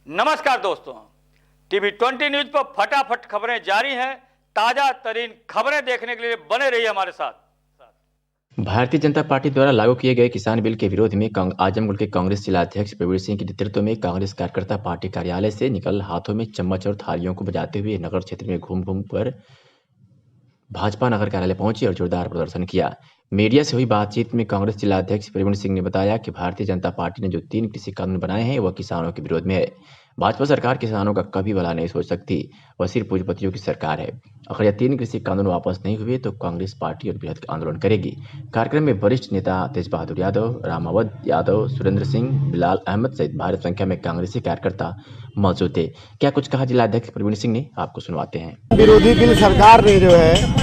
नमस्कार दोस्तों, TV 20 news पर फटाफट खबरें जारी हैं। ताजा तरीन खबरें देखने के लिए बने रहिए हमारे साथ। भारतीय जनता पार्टी द्वारा लागू किए गए किसान बिल के विरोध में आजमगढ़ के कांग्रेस जिलाध्यक्ष प्रवीण सिंह के नेतृत्व में कांग्रेस कार्यकर्ता पार्टी कार्यालय से निकल हाथों में चम्मच और थालियों को बजाते हुए नगर क्षेत्र में घूम घूम कर भाजपा नगर कार्यालय पहुंचे और जोरदार प्रदर्शन किया। मीडिया से हुई बातचीत में कांग्रेस जिलाध्यक्ष प्रवीण सिंह ने बताया कि भारतीय जनता पार्टी ने जो 3 कृषि कानून बनाए हैं वह किसानों के विरोध में है। भाजपा सरकार किसानों का कभी भला नहीं सोच सकती, वह सिर्फ पूंजीपतियों की सरकार है। अगर यह 3 कृषि कानून वापस नहीं हुए तो कांग्रेस पार्टी और बृहद आंदोलन करेगी। कार्यक्रम में वरिष्ठ नेता तेज बहादुर यादव, रामावत यादव, सुरेंद्र सिंह, बिलाल अहमद सहित भारी संख्या में कांग्रेसी कार्यकर्ता मौजूद थे। क्या कुछ कहा जिलाध्यक्ष प्रवीण सिंह ने, आपको सुनवाते हैं। विरोधी बिल सरकार ने जो है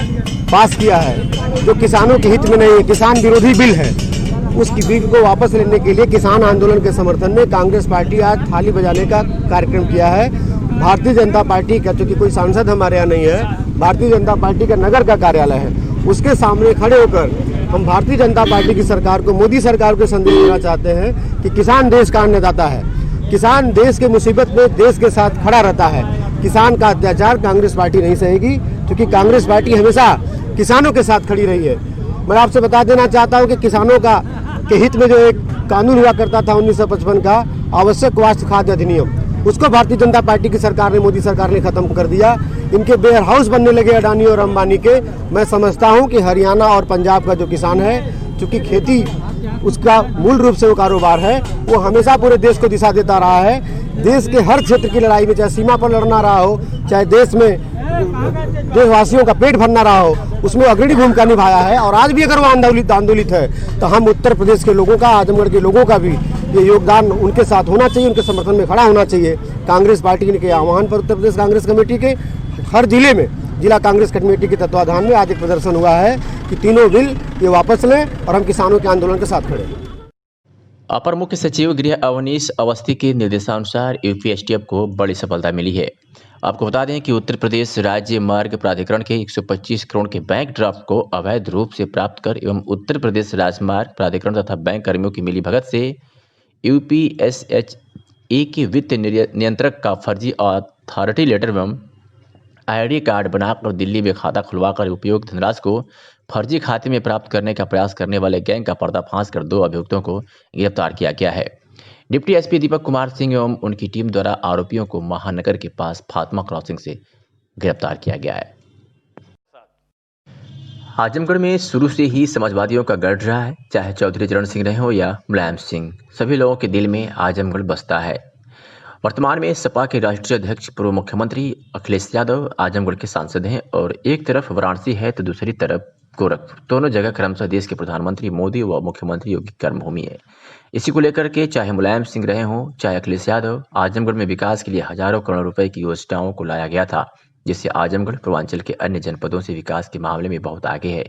पास किया है, जो किसानों के हित में नहीं है, किसान विरोधी बिल है, उस बिल को वापस लेने के लिए किसान आंदोलन के समर्थन में कांग्रेस पार्टी आज थाली बजाने का कार्यक्रम किया है। भारतीय जनता पार्टी का, चूंकि कोई सांसद हमारे यहाँ नहीं है, भारतीय जनता पार्टी का नगर का कार्यालय है, उसके सामने खड़े होकर हम भारतीय जनता पार्टी की सरकार को, मोदी सरकार को संदेश देना चाहते हैं कि किसान देश का अन्नदाता है। किसान देश के मुसीबत में देश के साथ खड़ा रहता है। किसान का अत्याचार कांग्रेस पार्टी नहीं सहेगी, क्योंकि कांग्रेस पार्टी हमेशा किसानों के साथ खड़ी रही है। मैं आपसे बता देना चाहता हूं कि किसानों का के हित में जो एक कानून हुआ करता था 1955 का आवश्यक वास्तु खाद्य अधिनियम, उसको भारतीय जनता पार्टी की सरकार ने, मोदी सरकार ने खत्म कर दिया। इनके वेयर हाउस बनने लगे अडानी और अंबानी के। मैं समझता हूं कि हरियाणा और पंजाब का जो किसान है, चूंकि खेती उसका मूल रूप से वो कारोबार है, वो हमेशा पूरे देश को दिशा देता रहा है। देश के हर क्षेत्र की लड़ाई में, चाहे सीमा पर लड़ना रहा हो, चाहे देश में देशवासियों का पेट भरना रहा हो, उसमें अग्रणी भूमिका निभाया है। और आज भी अगर वो आंदोलित है तो हम उत्तर प्रदेश के लोगों का, आजमगढ़ के लोगों का भी ये योगदान उनके साथ होना चाहिए, उनके समर्थन में खड़ा होना चाहिए। कांग्रेस पार्टी के आह्वान पर उत्तर प्रदेश कांग्रेस कमेटी के हर जिले में जिला कांग्रेस कमेटी के तत्वाधान में आज एक प्रदर्शन हुआ है कि तीनों बिल ये वापस लें और हम किसानों के आंदोलन के साथ खड़े हैं। अपर मुख्य सचिव गृह अवनीश अवस्थी के निर्देशानुसार यूपी एसटीएफ को बड़ी सफलता मिली है। आपको बता दें कि उत्तर प्रदेश राज्य मार्ग प्राधिकरण के 125 करोड़ के बैंक ड्राफ्ट को अवैध रूप से प्राप्त कर एवं उत्तर प्रदेश राजमार्ग प्राधिकरण तथा बैंक कर्मियों की मिलीभगत से यूपीएसएचई के वित्त नियंत्रक का फर्जी अथॉरिटी लेटर एवं आईडी कार्ड बनाकर दिल्ली में खाता खुलवाकर उपयुक्त धनराशि को फर्जी खाते में प्राप्त करने का प्रयास करने वाले गैंग का पर्दाफाश कर 2 अभियुक्तों को गिरफ्तार किया गया है। डिप्टी एसपी दीपक कुमार सिंह एवं उनकी टीम द्वारा आरोपियों को महानगर के पास फातिमा क्रॉसिंग से गिरफ्तार किया गया है। आजमगढ़ में शुरू से ही समाजवादियों का गढ़ रहा है, चाहे चौधरी चरण सिंह रहे हो या मुलायम सिंह, सभी लोगों के दिल में आजमगढ़ बसता है। वर्तमान में सपा के राष्ट्रीय अध्यक्ष पूर्व मुख्यमंत्री अखिलेश यादव आजमगढ़ के सांसद हैं और एक तरफ वाराणसी है तो दूसरी तरफ गोरखपुर, दोनों जगह क्रमशः देश के प्रधानमंत्री मोदी व मुख्यमंत्री योगी कर्मभूमि है। इसी को लेकर के चाहे मुलायम सिंह रहे हों चाहे अखिलेश यादव, आजमगढ़ में विकास के लिए हजारों करोड़ रुपए की योजनाओं को लाया गया था, जिससे आजमगढ़ पूर्वांचल के अन्य जनपदों से विकास के मामले में बहुत आगे है।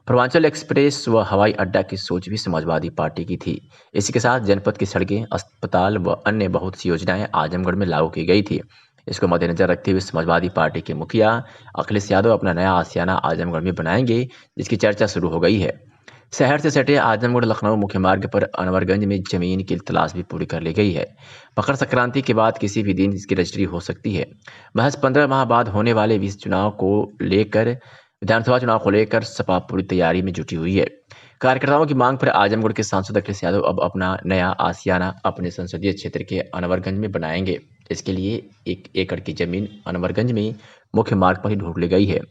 पूर्वांचल एक्सप्रेस व हवाई अड्डा की सोच भी समाजवादी पार्टी की थी। इसी के साथ जनपद की सड़कें, अस्पताल व अन्य बहुत सी योजनाएं आजमगढ़ में लागू की गई थी। इसको मद्देनजर रखते हुए समाजवादी पार्टी के मुखिया अखिलेश यादव अपना नया आशियाना आजमगढ़ में बनाएंगे, जिसकी चर्चा शुरू हो गई है। शहर से सटे आजमगढ़ लखनऊ मुख्य मार्ग पर अनवरगंज में जमीन की तलाश भी पूरी कर ली गई है। मकर संक्रांति के बाद किसी भी दिन इसकी रजिस्ट्री हो सकती है। महज 15 माह बाद होने वाले विधानसभा चुनाव को लेकर सपा पूरी तैयारी में जुटी हुई है। कार्यकर्ताओं की मांग पर आजमगढ़ के सांसद अखिलेश यादव अब अपना नया आशियाना अपने संसदीय क्षेत्र के अनवरगंज में बनाएंगे। इसके लिए 1 एकड़ की जमीन अनवरगंज में मुख्य मार्ग पर ही ढूंढ ली गई है।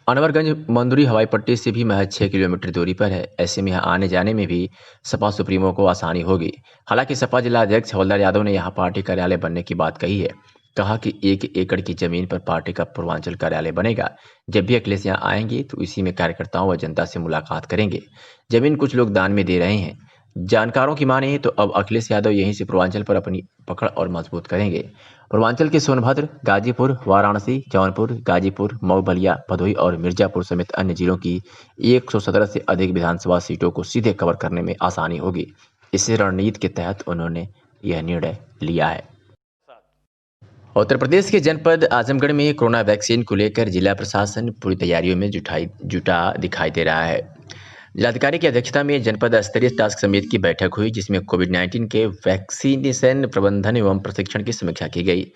अनवरगंज मंदुरी हवाई पट्टी से भी महज 6 किलोमीटर दूरी पर है। ऐसे में यहाँ आने जाने में भी सपा सुप्रीमो को आसानी होगी। हालांकि सपा जिला अध्यक्ष हवलदार यादव ने यहाँ पार्टी कार्यालय बनने की बात कही है। कहा कि 1 एकड़ की जमीन पर पार्टी का पूर्वांचल कार्यालय बनेगा। जब भी अखिलेश यहाँ आएंगे तो इसी में कार्यकर्ताओं व जनता से मुलाकात करेंगे। जमीन कुछ लोग दान में दे रहे हैं। जानकारों की माने तो अब अखिलेश यादव यहीं से पूर्वांचल पर अपनी पकड़ और मजबूत करेंगे। पूर्वांचल के सोनभद्र, गाजीपुर, वाराणसी, जौनपुर, गाजीपुर, मऊ, बलिया, भदोही और मिर्जापुर समेत अन्य जिलों की 117 से अधिक विधानसभा सीटों को सीधे कवर करने में आसानी होगी। इसी रणनीति के तहत उन्होंने यह निर्णय लिया है। उत्तर प्रदेश के जनपद आजमगढ़ में कोरोना वैक्सीन को लेकर जिला प्रशासन पूरी तैयारियों में जुटा दिखाई दे रहा है। जिलाधिकारी की अध्यक्षता में जनपद स्तरीय टास्क समिति की बैठक हुई, जिसमें कोविड-19 के वैक्सीनेशन प्रबंधन एवं प्रशिक्षण की समीक्षा की गई।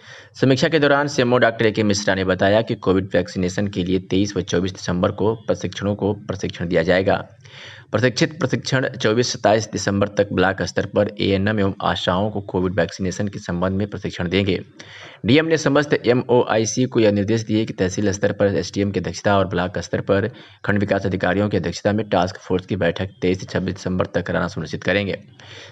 समीक्षा के दौरान सीएमओ डॉक्टर ए.के. मिश्रा ने बताया कि कोविड वैक्सीनेशन के लिए 23 व 24 दिसंबर को प्रशिक्षणों को प्रशिक्षण दिया जाएगा। प्रशिक्षित प्रशिक्षण 24-27 दिसंबर तक ब्लॉक स्तर पर एएनएम एवं आशाओं को कोविड वैक्सीनेशन के संबंध में प्रशिक्षण देंगे। डीएम ने समस्त एमओआईसी को यह निर्देश दिए कि तहसील स्तर पर एसडीएम की अध्यक्षता और ब्लॉक स्तर पर खंड विकास अधिकारियों की अध्यक्षता में टास्क फोर्स की बैठक 23 से 26 दिसंबर तक कराना सुनिश्चित करेंगे।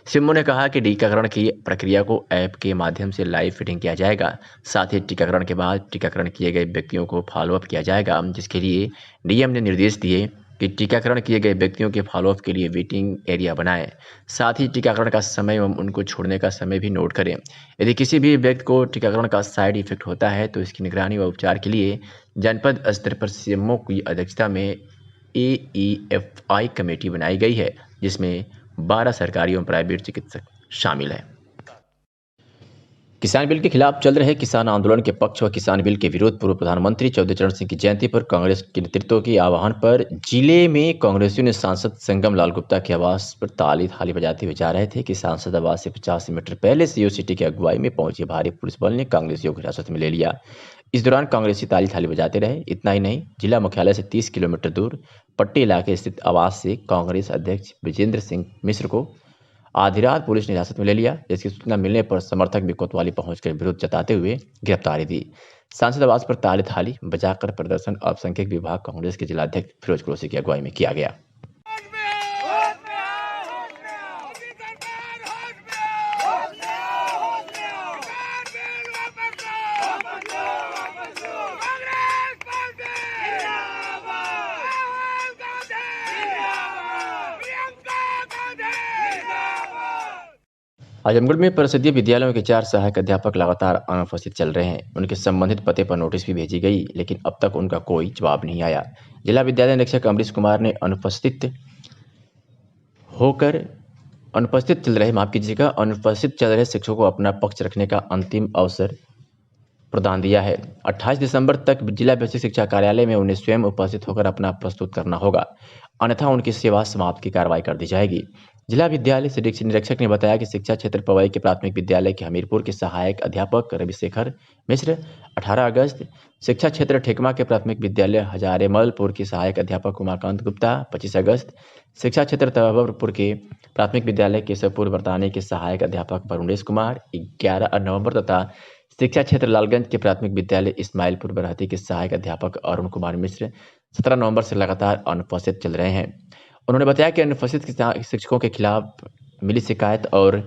सीएमओ ने कहा कि टीकाकरण की प्रक्रिया को ऐप के माध्यम से लाइव फिटिंग किया जाएगा। साथ ही टीकाकरण के बाद टीकाकरण किए गए व्यक्तियों को फॉलोअप किया जाएगा, जिसके लिए डीएम ने निर्देश दिए कि टीकाकरण किए गए व्यक्तियों के फॉलोअप के लिए वेटिंग एरिया बनाएं। साथ ही टीकाकरण का समय एवं उनको छोड़ने का समय भी नोट करें। यदि किसी भी व्यक्ति को टीकाकरण का साइड इफेक्ट होता है तो इसकी निगरानी व उपचार के लिए जनपद स्तर पर सीएमओ की अध्यक्षता में एईएफआई कमेटी बनाई गई है, जिसमें 12 सरकारी एवं प्राइवेट चिकित्सक शामिल हैं। किसान बिल के खिलाफ चल रहे किसान आंदोलन के पक्ष व किसान बिल के विरोध पूर्व प्रधानमंत्री चौधरी चरण सिंह की जयंती पर कांग्रेस के नेतृत्व के आह्वान पर जिले में कांग्रेसियों ने सांसद संगम लाल गुप्ता के आवास पर ताली थाली बजाते हुए जा रहे थे कि सांसद आवास से 50 मीटर पहले सीओ सिटी की अगुवाई में पहुंचे भारी पुलिस बल ने कांग्रेसियों को हिरासत में ले लिया। इस दौरान कांग्रेसी ताली थाली बजाते रहे। इतना ही नहीं, जिला मुख्यालय से 30 किलोमीटर दूर पट्टी इलाके स्थित आवास से कांग्रेस अध्यक्ष विजेंद्र सिंह मिश्र को आधी रात पुलिस ने हिरासत में ले लिया, जिसकी सूचना मिलने पर समर्थक भी कोतवाली पहुंचकर विरोध जताते हुए गिरफ्तारी दी। सांसद आवास पर ताली थाली बजाकर प्रदर्शन अल्पसंख्यक विभाग कांग्रेस के जिलाध्यक्ष फिरोज कुरैशी की अगुवाई में किया गया। आजमगढ़ में परिषदीय विद्यालयों के 4 सहायक अध्यापक लगातार अनुपस्थित चल रहे हैं। उनके संबंधित पते पर नोटिस भी भेजी गई, लेकिन अब तक उनका कोई जवाब नहीं आया। जिला विद्यालय निरीक्षक अमरीश कुमार ने अनुपस्थित चल रहे शिक्षकों को अपना पक्ष रखने का अंतिम अवसर प्रदान दिया है। 28 दिसंबर तक जिला बेसिक शिक्षा कार्यालय में उन्हें स्वयं उपस्थित होकर अपना प्रस्तुत करना होगा, अन्यथा उनकी सेवा समाप्त की कार्रवाई कर दी जाएगी। जिला विद्यालय निरीक्षक ने बताया कि शिक्षा क्षेत्र पवई के प्राथमिक विद्यालय के हमीरपुर के सहायक अध्यापक रविशेखर मिश्र 18 अगस्त, शिक्षा क्षेत्र ठेकमा के प्राथमिक विद्यालय हजारेमलपुर के सहायक अध्यापक उमाकांत गुप्ता 25 अगस्त, शिक्षा क्षेत्र तबरपुर के प्राथमिक विद्यालय केशवपुर बरतानी के सहायक अध्यापक वरुणेश कुमार 11 नवंबर तथा शिक्षा क्षेत्र लालगंज के प्राथमिक विद्यालय इस्माइलपुर बरहती के सहायक अध्यापक अरुण कुमार मिश्र 17 नवंबर से लगातार अनुपस्थित चल रहे हैं। उन्होंने बताया कि अनुपस्थित शिक्षकों के खिलाफ मिली शिकायत और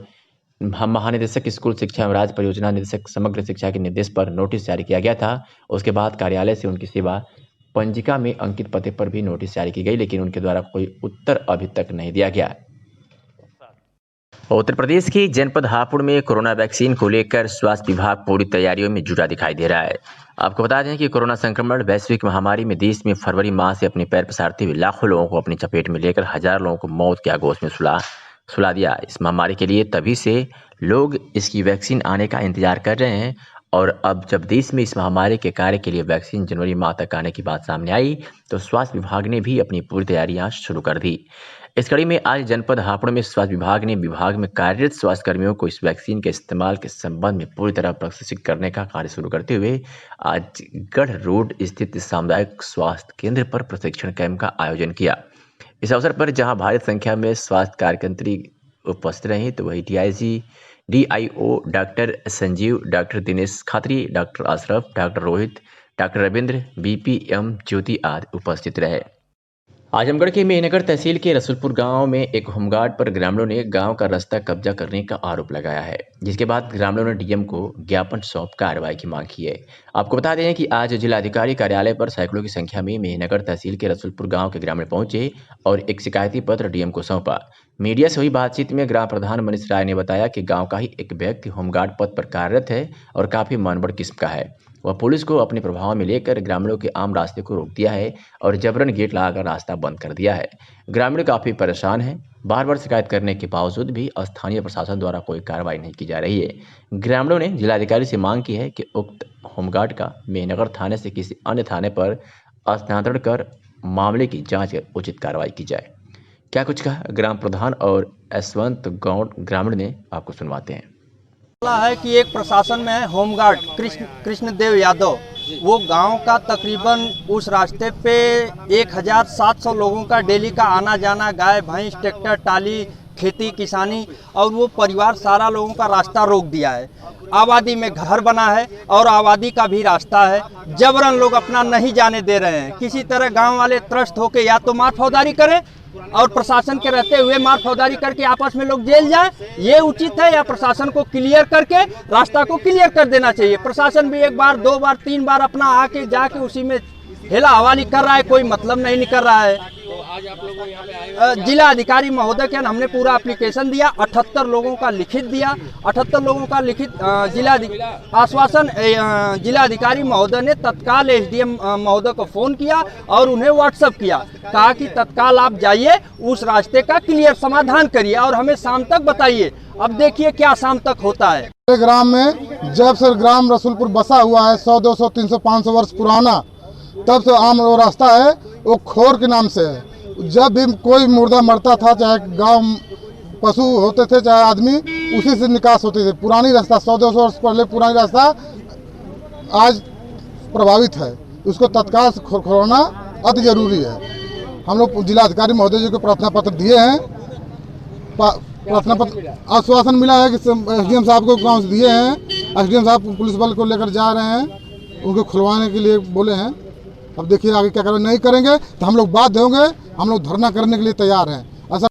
महानिदेशक स्कूल शिक्षा एवं राज्य परियोजना निदेशक समग्र शिक्षा के निर्देश पर नोटिस जारी किया गया था। उसके बाद कार्यालय से उनकी सेवा पंजिका में अंकित पते पर भी नोटिस जारी की गई, लेकिन उनके द्वारा कोई उत्तर अभी तक नहीं दिया गया। उत्तर प्रदेश के जनपद हापुड़ में कोरोना वैक्सीन को लेकर स्वास्थ्य विभाग पूरी तैयारियों में जुटा दिखाई दे रहा है। आपको बता दें कि कोरोना संक्रमण वैश्विक महामारी में देश में फरवरी माह से अपने पैर पसारते हुए लाखों लोगों को अपनी चपेट में लेकर हजारों लोगों को मौत के आगोश में सुला दिया। इस महामारी के लिए तभी से लोग इसकी वैक्सीन आने का इंतजार कर रहे हैं, और अब जब देश में इस महामारी के कार्य के लिए वैक्सीन जनवरी माह तक आने की बात सामने आई तो स्वास्थ्य विभाग ने भी अपनी पूरी तैयारियां शुरू कर दी। इस कड़ी में आज जनपद हापुड़ में स्वास्थ्य विभाग ने विभाग में कार्यरत स्वास्थ्य कर्मियों को इस वैक्सीन के इस्तेमाल के संबंध में पूरी तरह प्रशिक्षित करने का कार्य शुरू करते हुए आज गढ़ रोड स्थित सामुदायिक स्वास्थ्य केंद्र पर प्रशिक्षण कैंप का आयोजन किया। इस अवसर पर जहां भारी संख्या में स्वास्थ्य कार्यकर्त्री उपस्थित रहे तो वही DIG, DIO doctor Sanjeev, doctor Dinesh Khatri, doctor Ashraf, doctor Rohit, doctor Ravindra, BPM Jyoti आदि उपस्थित रहे। आजमगढ़ के मेहनगर तहसील के रसूलपुर गांव में एक होमगार्ड पर ग्रामीणों ने गांव का रास्ता कब्जा करने का आरोप लगाया है, जिसके बाद ग्रामीणों ने DM को ज्ञापन सौंप कार्रवाई की मांग की है। आपको बता दें कि आज जिलाधिकारी कार्यालय पर सैकड़ों की संख्या में मेहनगर तहसील के रसूलपुर गांव के ग्रामीण पहुंचे और एक शिकायती पत्र DM को सौंपा। मीडिया से हुई बातचीत में ग्राम प्रधान मनीष राय ने बताया कि गाँव का ही एक व्यक्ति होमगार्ड पद पर कार्यरत है और काफी मानवड़ किस्म का है। वह पुलिस को अपने प्रभाव में लेकर ग्रामीणों के आम रास्ते को रोक दिया है और जबरन गेट लगाकर रास्ता बंद कर दिया है। ग्रामीण काफी परेशान हैं। बार बार शिकायत करने के बावजूद भी स्थानीय प्रशासन द्वारा कोई कार्रवाई नहीं की जा रही है। ग्रामीणों ने जिलाधिकारी से मांग की है कि उक्त होमगार्ड का मेहनगर थाने से किसी अन्य थाने पर स्थानांतरण कर मामले की जांच कर उचित कार्रवाई की जाए। क्या कुछ कहा ग्राम प्रधान और यशवंत गौड़ ग्रामीण ने, आपको सुनवाते हैं। है कि एक प्रशासन में है होमगार्ड कृष्णदेव यादव, वो गांव का तकरीबन उस रास्ते पे 1700 लोगों का डेली का आना जाना, गाय भैंस ट्रैक्टर टाली खेती किसानी, और वो परिवार सारा लोगों का रास्ता रोक दिया है। आबादी में घर बना है और आबादी का भी रास्ता है, जबरन लोग अपना नहीं जाने दे रहे हैं। किसी तरह गांव वाले त्रस्त होकर या तो मार फौजदारी करें और प्रशासन के रहते हुए मार फौजदारी करके आपस में लोग जेल जाए, ये उचित है, या प्रशासन को क्लियर करके रास्ता को क्लियर कर देना चाहिए। प्रशासन भी 1 बार 2 बार 3 बार अपना आके जाके उसी में हेला हवाली कर रहा है, कोई मतलब नहीं कर रहा है। जिला अधिकारी महोदय के हमने पूरा एप्लीकेशन दिया, 78 लोगों का लिखित दिया, 78 लोगों का लिखित आश्वासन जिला अधिकारी महोदय ने तत्काल एसडीएम महोदय को फ़ोन किया और उन्हें व्हाट्सएप किया, कहा कि तत्काल आप जाइए उस रास्ते का क्लियर समाधान करिए और हमें शाम तक बताइए। अब देखिए क्या शाम तक होता है। ग्राम में जब से ग्राम रसूलपुर बसा हुआ है 100, 200, 300, 500 वर्ष पुराना, तब से आम वो रास्ता है वो खोर के नाम से है। जब भी कोई मुर्दा मरता था, चाहे गांव पशु होते थे चाहे आदमी, उसी से निकास होती थी। पुरानी रास्ता 100-200 वर्ष पहले पुरानी रास्ता आज प्रभावित है, उसको तत्काल खोलना अति जरूरी है। हम लोग जिला अधिकारी महोदय जी को प्रार्थना पत्र दिए हैं, प्रार्थना पत्र आश्वासन मिला है कि एसडीएम साहब को गाँव से दिए हैं। एसडीएम साहब पुलिस बल को लेकर जा रहे हैं, उनको खुलवाने के लिए बोले हैं। अब देखिए आगे क्या करें, नहीं करेंगे तो हम लोग बाध्य होंगे, हम लोग धरना करने के लिए तैयार हैं। ऐसा